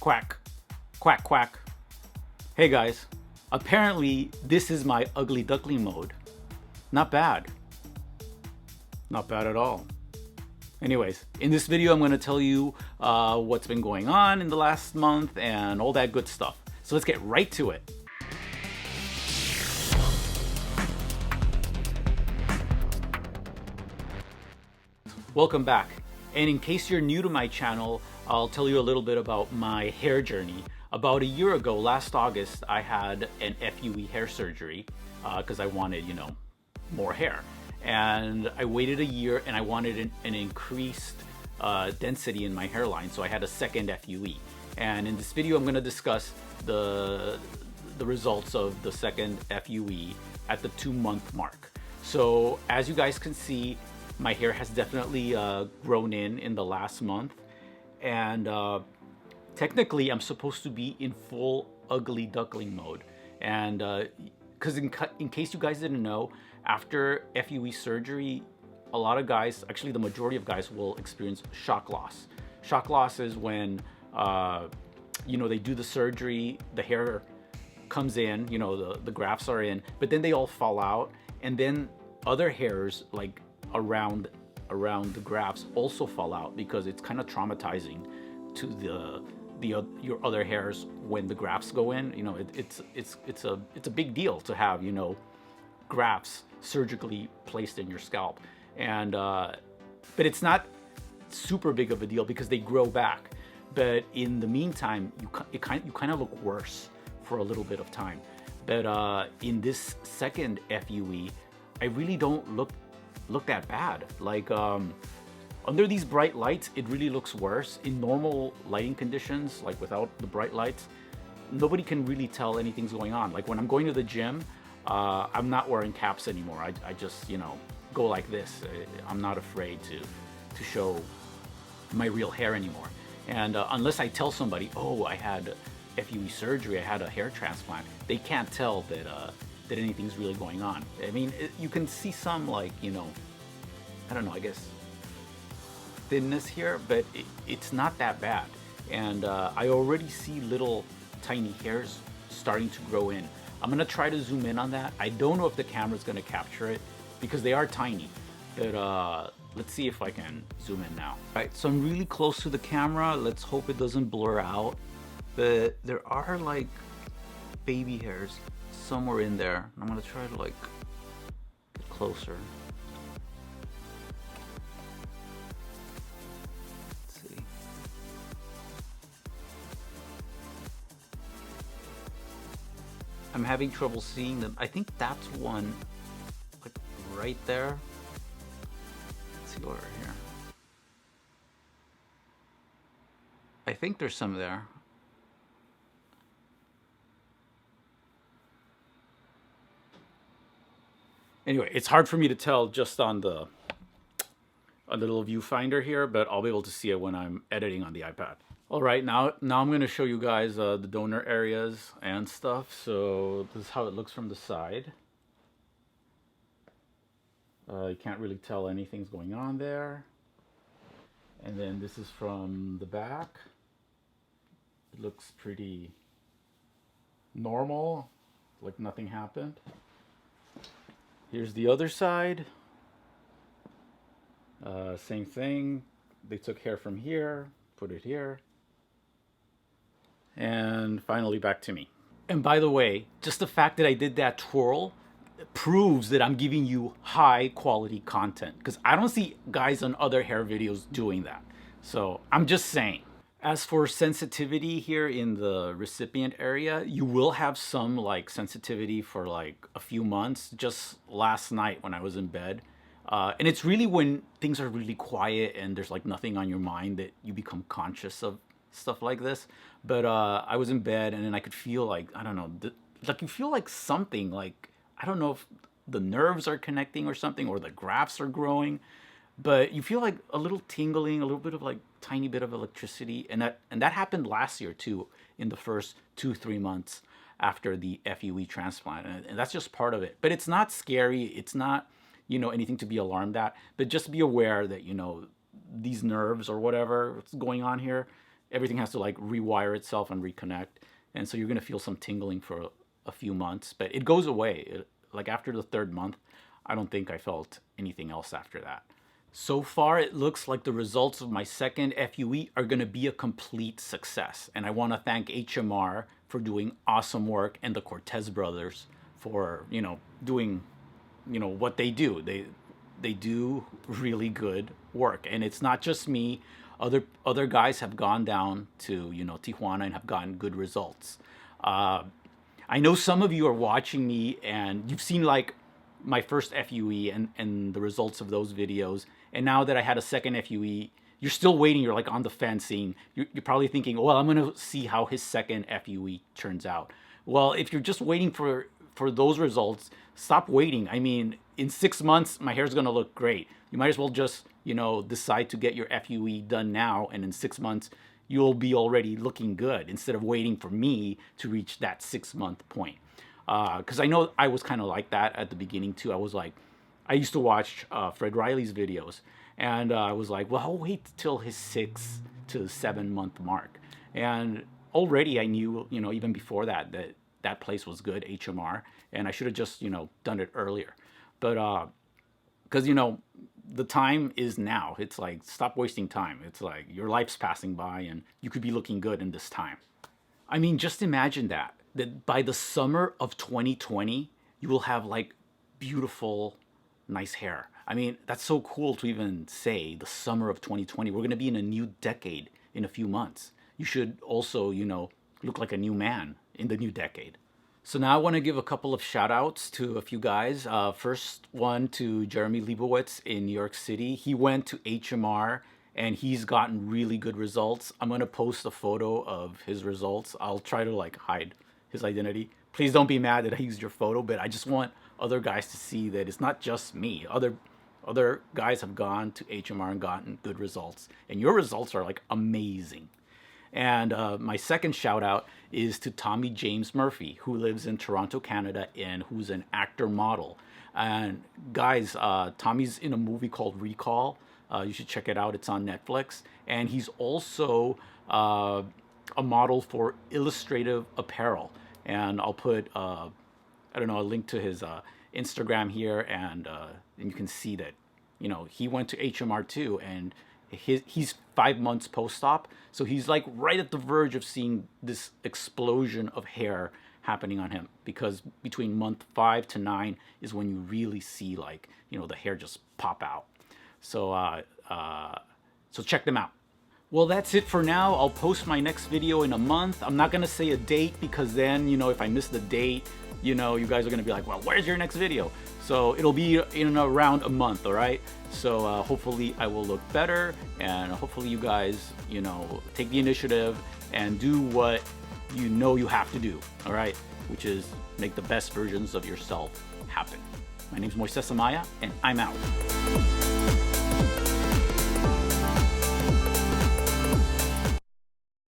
Quack, quack, quack. Hey guys, apparently this is my ugly duckling mode. Not bad. Not bad at all. Anyways, in this video I'm going to tell you what's been going on in the last month and all that good stuff. So let's get right to it. Welcome back. And in case you're new to my channel, I'll tell you a little bit about my hair journey. About a year ago, last August, I had an FUE hair surgery because I wanted, more hair. And I waited a year and I wanted an increased density in my hairline, so I had a second FUE. And in this video, I'm going to discuss the results of the second FUE at the 2-month mark. So as you guys can see, my hair has definitely grown in the last month, and technically I'm supposed to be in full ugly duckling mode. And because in case you guys didn't know, after FUE surgery, a lot of guys, actually the majority of guys, will experience shock loss. Shock loss is when they do the surgery, the hair comes in, the grafts are in, but then they all fall out, and then other hairs like around the grafts also fall out, because it's kind of traumatizing to your other hairs when the grafts go in. It's a big deal to have grafts surgically placed in your scalp, and but it's not super big of a deal because they grow back. But in the meantime, you kind of look worse for a little bit of time. But in this second FUE, I really don't look that bad. Like under these bright lights, it really looks worse. In normal lighting conditions, like without the bright lights, nobody can really tell anything's going on. Like when I'm going to the gym, I'm not wearing caps anymore. I just go like this. I'm not afraid to show my real hair anymore. And unless I tell somebody, oh, I had FUE surgery, I had a hair transplant, they can't tell that anything's really going on. I mean, you can see some, like, I don't know, I guess thinness here, but it's not that bad. And I already see little tiny hairs starting to grow in. I'm gonna try to zoom in on that. I don't know if the camera's gonna capture it because they are tiny, but let's see if I can zoom in now. All right, so I'm really close to the camera. Let's hope it doesn't blur out, but there are like baby hairs somewhere in there. I'm gonna try to like get closer. Let's see. I'm having trouble seeing them. I think that's one, like right there. Let's see over here. I think there's some there. Anyway, it's hard for me to tell just on the little viewfinder here, but I'll be able to see it when I'm editing on the iPad. All right, now I'm going to show you guys the donor areas and stuff. So this is how it looks from the side. You can't really tell anything's going on there. And then this is from the back. It looks pretty normal, like nothing happened. Here's the other side. Same thing. They took hair from here, put it here. And finally back to me. And by the way, just the fact that I did that twirl proves that I'm giving you high quality content, because I don't see guys on other hair videos doing that. So I'm just saying. As for sensitivity here in the recipient area, you will have some like sensitivity for like a few months. Just last night when I was in bed, and it's really when things are really quiet and there's like nothing on your mind that you become conscious of stuff like this. But I was in bed and then I could feel like, I don't know, like you feel like something, like, I don't know if the nerves are connecting or something, or the grafts are growing, but you feel like a little tingling, a little bit of like tiny bit of electricity. And that happened last year too, in the first 2-3 months after the FUE transplant. And that's just part of it. But it's not scary. It's not, anything to be alarmed at, but just be aware that, these nerves or whatever, what's going on here, everything has to like rewire itself and reconnect. And so you're gonna feel some tingling for a few months, but it goes away. Like after the third month, I don't think I felt anything else after that. So far, it looks like the results of my second FUE are going to be a complete success. And I want to thank HMR for doing awesome work and the Cortez brothers for, doing, what they do. They do really good work. And it's not just me. Other guys have gone down to, Tijuana and have gotten good results. I know some of you are watching me and you've seen like my first FUE and the results of those videos. And now that I had a second FUE, you're still waiting. You're like on the fence. You're probably thinking, well, I'm going to see how his second FUE turns out. Well, if you're just waiting for those results, stop waiting. I mean, in 6 months, my hair's going to look great. You might as well just, decide to get your FUE done now. And in 6 months, you'll be already looking good instead of waiting for me to reach that 6-month point. Because I know I was kind of like that at the beginning too. I used to watch Fred Riley's videos, and I was like, well, I'll wait till his 6 to 7 month mark. And already I knew, even before that place was good, HMR, and I should have just, done it earlier. But because, the time is now. It's like, stop wasting time. It's like your life's passing by and you could be looking good in this time. I mean, just imagine that by the summer of 2020, you will have like beautiful, nice hair. I mean, that's so cool to even say the summer of 2020. We're going to be in a new decade in a few months. You should also, look like a new man in the new decade. So now I want to give a couple of shout outs to a few guys. First one to Jeremy Leibowitz in New York City. He went to HMR and he's gotten really good results. I'm going to post a photo of his results. I'll try to like hide his identity. Please don't be mad that I used your photo, but I just want other guys to see that it's not just me. Other guys have gone to HMR and gotten good results, and your results are like amazing. And my second shout out is to Tommy James Murphy, who lives in Toronto, Canada, and who's an actor model. And guys, Tommy's in a movie called Recall. You should check it out. It's on Netflix. And he's also a model for illustrative apparel. And I'll put, a link to his Instagram here, and you can see that, he went to HMR too, and he's 5 months post-op, so he's like right at the verge of seeing this explosion of hair happening on him, because between month 5 to 9 is when you really see like, the hair just pop out. So so check them out. Well, that's it for now. I'll post my next video in a month. I'm not gonna say a date because then, if I miss the date, you guys are gonna be like, well, where's your next video? So it'll be in around a month, all right? So hopefully I will look better, and hopefully you guys, take the initiative and do what you have to do, all right? Which is make the best versions of yourself happen. My name's Moises Amaya, and I'm out.